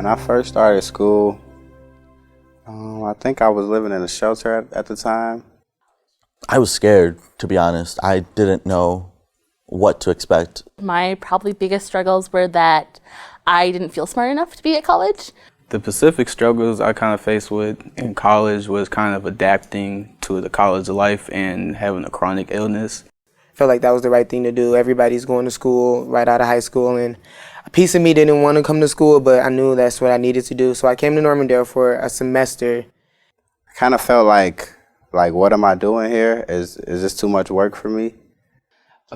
When I first started school, I think I was living in a shelter at the time. I was scared, to be honest. I didn't know what to expect. My probably biggest struggles were that I didn't feel smart enough to be at college. The specific struggles I kind of faced with in college was kind of adapting to the college life and having a chronic illness. I felt like that was the right thing to do. Everybody's going to school right out of high school, and a piece of me didn't want to come to school, but I knew that's what I needed to do. So I came to Normandale for a semester. I kind of felt like what am I doing here? Is this too much work for me?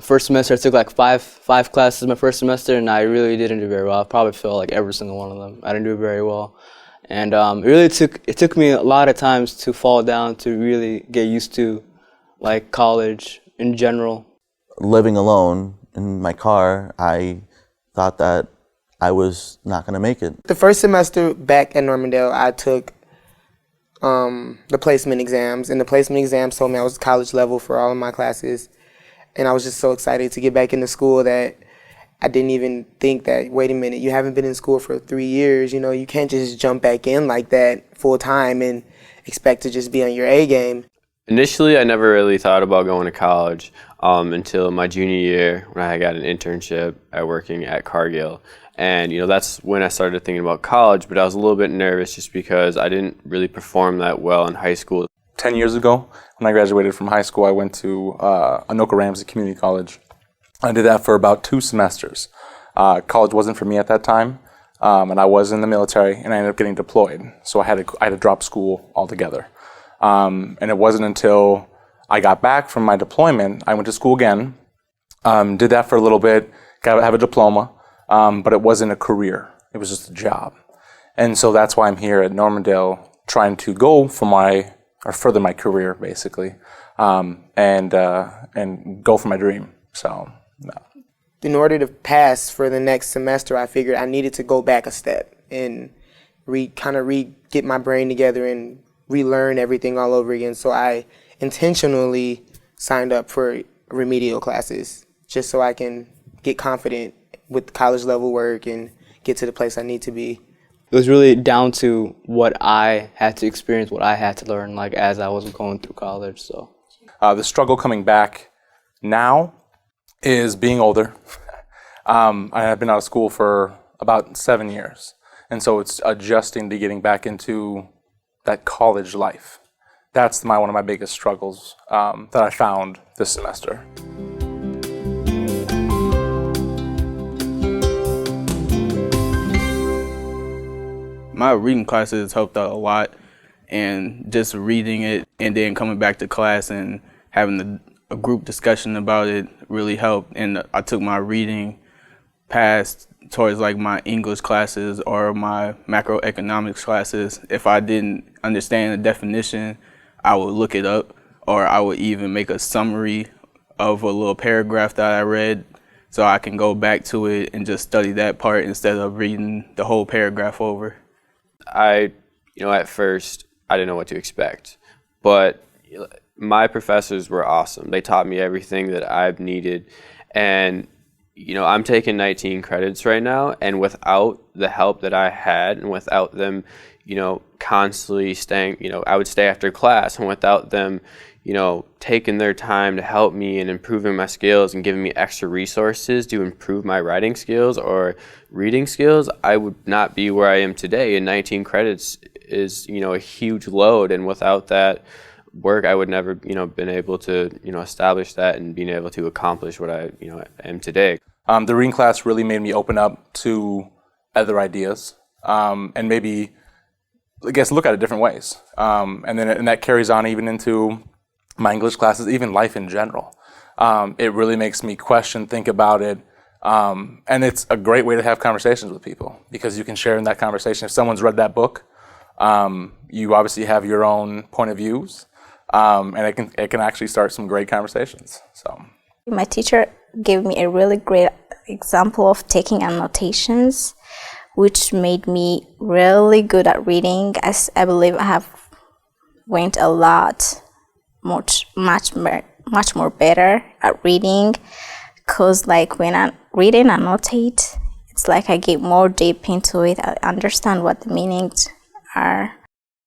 First semester, I took like five classes my first semester, and I really didn't do very well. I probably failed like every single one of them. I didn't do very well. And it took me a lot of times to fall down to really get used to like college in general. Living alone in my car, I thought that I was not going to make it. The first semester back at Normandale, I took the placement exams, and the placement exams told me I was college level for all of my classes. And I was just so excited to get back into school that I didn't even think that, wait a minute, you haven't been in school for 3 years, you can't just jump back in like that full time and expect to just be on your A game. Initially, I never really thought about going to college until my junior year when I got an internship at working at Cargill. And, that's when I started thinking about college, but I was a little bit nervous just because I didn't really perform that well in high school. 10 years ago, when I graduated from high school, I went to Anoka Ramsey Community College. I did that for about 2 semesters. College wasn't for me at that time, and I was in the military, and I ended up getting deployed. So I had to drop school altogether. And it wasn't until I got back from my deployment, I went to school again, did that for a little bit, got to have a diploma, but it wasn't a career. It was just a job. And so that's why I'm here at Normandale, trying to go for further my career, basically, and go for my dream. So, no. In order to pass for the next semester, I figured I needed to go back a step and get my brain together and relearn everything all over again. So I intentionally signed up for remedial classes just so I can get confident with college level work and get to the place I need to be. It was really down to what I had to experience, what I had to learn, like as I was going through college. So, the struggle coming back now is being older. I've been out of school for about 7 years, and so it's adjusting to getting back into that college life. That's one of my biggest struggles that I found this semester. My reading classes helped out a lot, and just reading it and then coming back to class and having a group discussion about it really helped. And I took my reading past towards like my English classes or my macroeconomics classes. If I didn't understand the definition, I would look it up, or I would even make a summary of a little paragraph that I read so I can go back to it and just study that part instead of reading the whole paragraph over. At first, I didn't know what to expect, but my professors were awesome. They taught me everything that I've needed, and, I'm taking 19 credits right now, and without the help that I had and without them, constantly staying, I would stay after class, and without them, taking their time to help me and improving my skills and giving me extra resources to improve my writing skills or reading skills, I would not be where I am today. And 19 credits is, a huge load. And without that work, I would never, been able to, establish that and being able to accomplish what I, am today. The reading class really made me open up to other ideas and maybe, I guess, look at it different ways. And that carries on even into my English classes, even life in general. It really makes me question, think about it. And it's a great way to have conversations with people because you can share in that conversation. If someone's read that book, you obviously have your own point of views, and it can actually start some great conversations. So, my teacher gave me a really great example of taking annotations, which made me really good at reading. As I believe I have went a lot, much more better at reading, because like when I read and annotate, It's like I get more deep into it. I understand what the meanings are.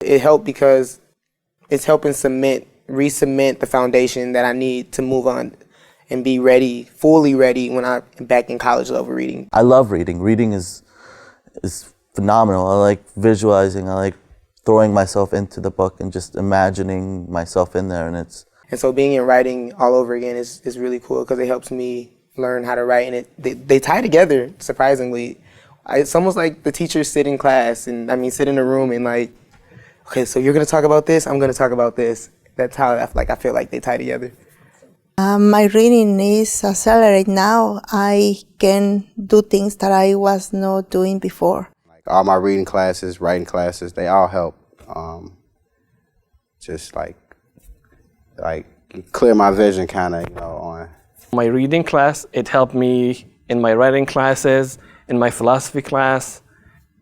It helped because it's helping re-cement the foundation that I need to move on and be ready, fully ready when I'm back in college level reading. I love reading. Reading is phenomenal. I like visualizing. I like throwing myself into the book and just imagining myself in there. And so being in writing all over again is really cool because it helps me learn how to write, and they tie together, surprisingly. It's almost like the teachers sit in class, and sit in a room and like, okay, so you're going to talk about this, I'm going to talk about this. That's how I feel like they tie together. My reading is accelerated now. I can do things that I was not doing before. Like all my reading classes, writing classes, they all help. Just like clear my vision, kind of, on. My reading class, it helped me in my writing classes, in my philosophy class,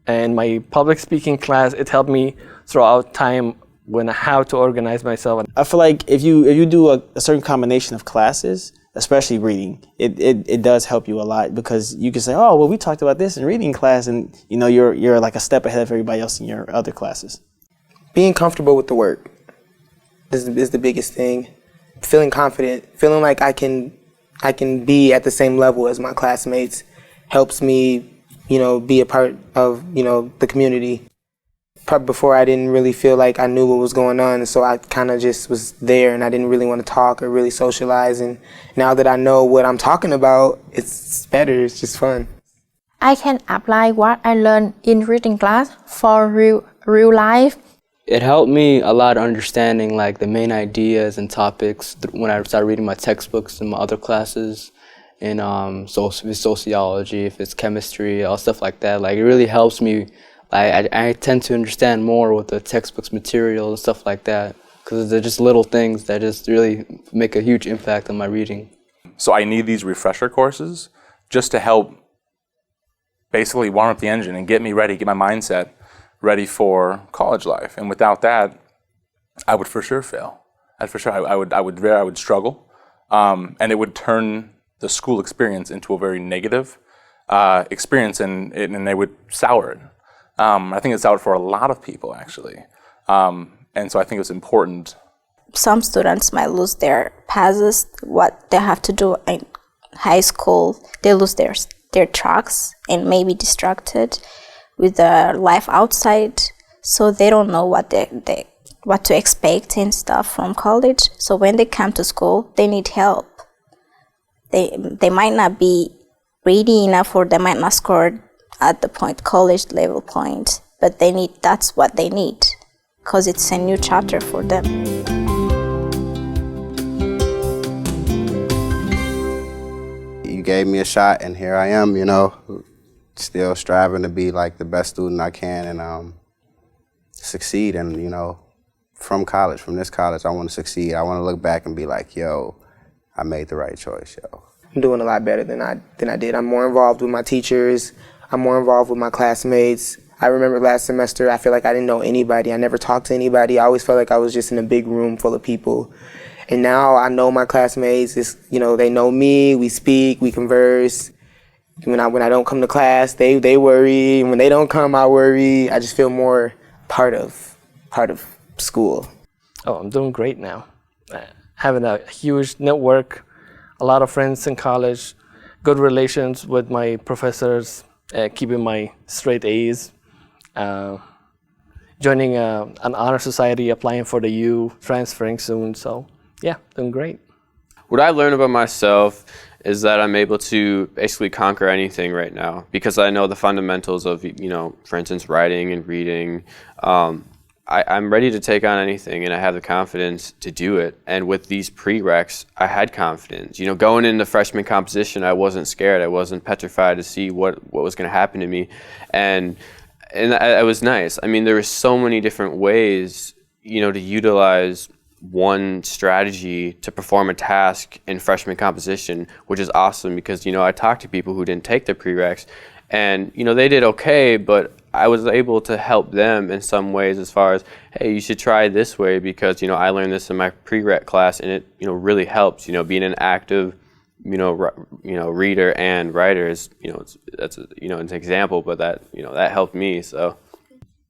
and my public speaking class. It helped me throughout time when how to organize myself. I feel like if you do a certain combination of classes, especially reading, it does help you a lot because you can say, oh, well, we talked about this in reading class, and you're like a step ahead of everybody else in your other classes. Being comfortable with the work is the biggest thing. Feeling confident, feeling like I can be at the same level as my classmates helps me, be a part of, the community. Probably before I didn't really feel like I knew what was going on, so I kind of just was there and I didn't really want to talk or really socialize. And now that I know what I'm talking about, it's better, it's just fun. I can apply what I learned in reading class for real life. It helped me a lot understanding like the main ideas and topics when I started reading my textbooks in my other classes, in if it's sociology, if it's chemistry, all stuff like that. Like it really helps me. I tend to understand more with the textbooks material and stuff like that because they're just little things that just really make a huge impact on my reading. So I need these refresher courses just to help basically warm up the engine and get me ready, get my mindset ready for college life. And without that, I would for sure fail. I would struggle, and it would turn the school experience into a very negative experience, and they would sour it. I think it's soured for a lot of people, actually. And so I think it's important. Some students might lose their passes, what they have to do in high school. They lose their tracks and may be distracted with the life outside, so they don't know what to expect and stuff from college. So when they come to school, they need help. They might not be ready enough, or they might not score at the college level point, but that's what they need, because it's a new chapter for them. You gave me a shot, and here I am, still striving to be like the best student I can and succeed. And from this college, I want to succeed. I want to look back and be like, yo, I made the right choice, yo. I'm doing a lot better than I did. I'm more involved with my teachers. I'm more involved with my classmates. I remember last semester, I feel like I didn't know anybody. I never talked to anybody. I always felt like I was just in a big room full of people. And now I know my classmates. They know me. We speak. We converse. When I don't come to class, they worry. And when they don't come, I worry. I just feel more part of school. Oh, I'm doing great now. Having a huge network, a lot of friends in college, good relations with my professors, keeping my straight A's, joining an honor society, applying for the U, transferring soon. So yeah, doing great. What I learned about myself is that I'm able to basically conquer anything right now because I know the fundamentals of, for instance, writing and reading. I'm ready to take on anything, and I have the confidence to do it. And with these prereqs, I had confidence. Going into freshman composition, I wasn't scared. I wasn't petrified to see what was going to happen to me. And it was nice. There were so many different ways, to utilize one strategy to perform a task in freshman composition, which is awesome because, I talked to people who didn't take their prereqs and, they did okay, but I was able to help them in some ways as far as, hey, you should try this way because, I learned this in my prereq class and it, really helps, being an active, reader and writer is, that's an example, but that, that helped me. So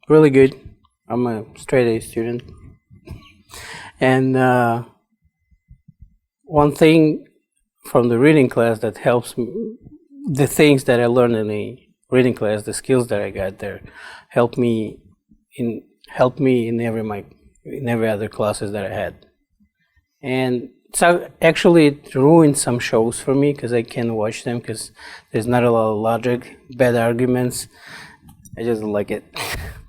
really good. I'm a straight A student. And one thing from the reading class that helps me, the things that I learned in the reading class, the skills that I got there, helped me in every other classes that I had. And so actually it ruined some shows for me because I can't watch them because there's not a lot of logic, bad arguments. I just don't like it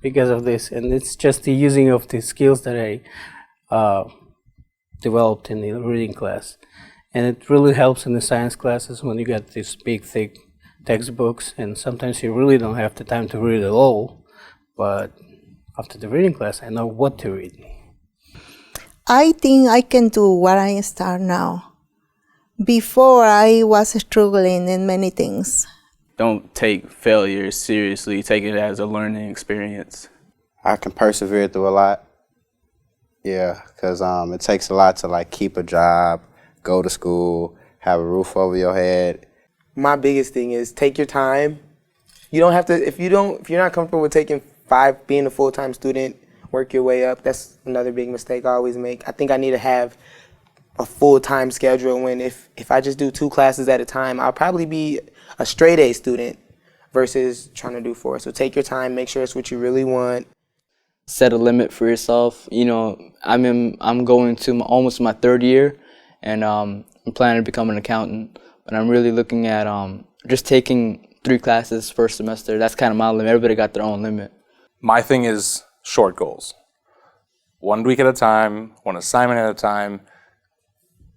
because of this. And it's just the using of the skills that I developed in the reading class. And it really helps in the science classes when you got these big, thick textbooks, and sometimes you really don't have the time to read at all. But after the reading class, I know what to read. I think I can do what I start now. Before, I was struggling in many things. Don't take failure seriously. Take it as a learning experience. I can persevere through a lot. Yeah, because it takes a lot to like keep a job, go to school, have a roof over your head. My biggest thing is take your time. You don't have to, if you're not comfortable with being a full-time student, work your way up. That's another big mistake I always make. I think I need to have a full-time schedule when if I just do 2 classes at a time, I'll probably be a straight A student versus trying to do 4. So take your time, make sure it's what you really want. Set a limit for yourself. I'm going to almost my 3rd year, and I'm planning to become an accountant. But I'm really looking at just taking 3 classes first semester. That's kind of my limit. Everybody got their own limit. My thing is short goals. 1 week at a time, 1 assignment at a time.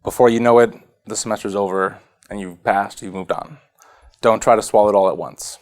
Before you know it, the semester's over and you've passed, you've moved on. Don't try to swallow it all at once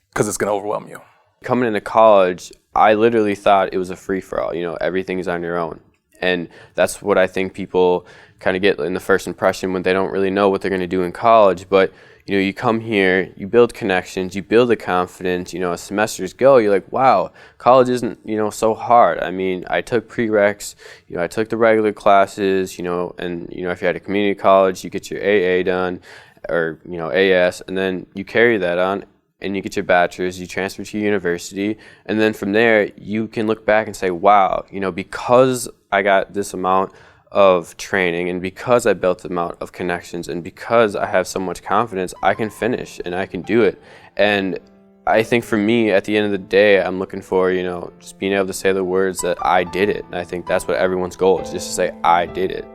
because it's going to overwhelm you. Coming into college, I literally thought it was a free-for-all. Everything is on your own. And that's what I think people kind of get in the first impression when they don't really know what they're going to do in college. But, you come here, you build connections, you build the confidence, as semesters go, you're like, wow, college isn't, so hard. I mean, I took prereqs, I took the regular classes, and, if you had a community college, you get your AA done or, AS, and then you carry that on and you get your bachelor's, you transfer to university, and then from there, you can look back and say, wow, because I got this amount of training and because I built the amount of connections and because I have so much confidence, I can finish and I can do it. And I think for me, at the end of the day, I'm looking for, just being able to say the words that I did it. And I think that's what everyone's goal is, just to say, I did it.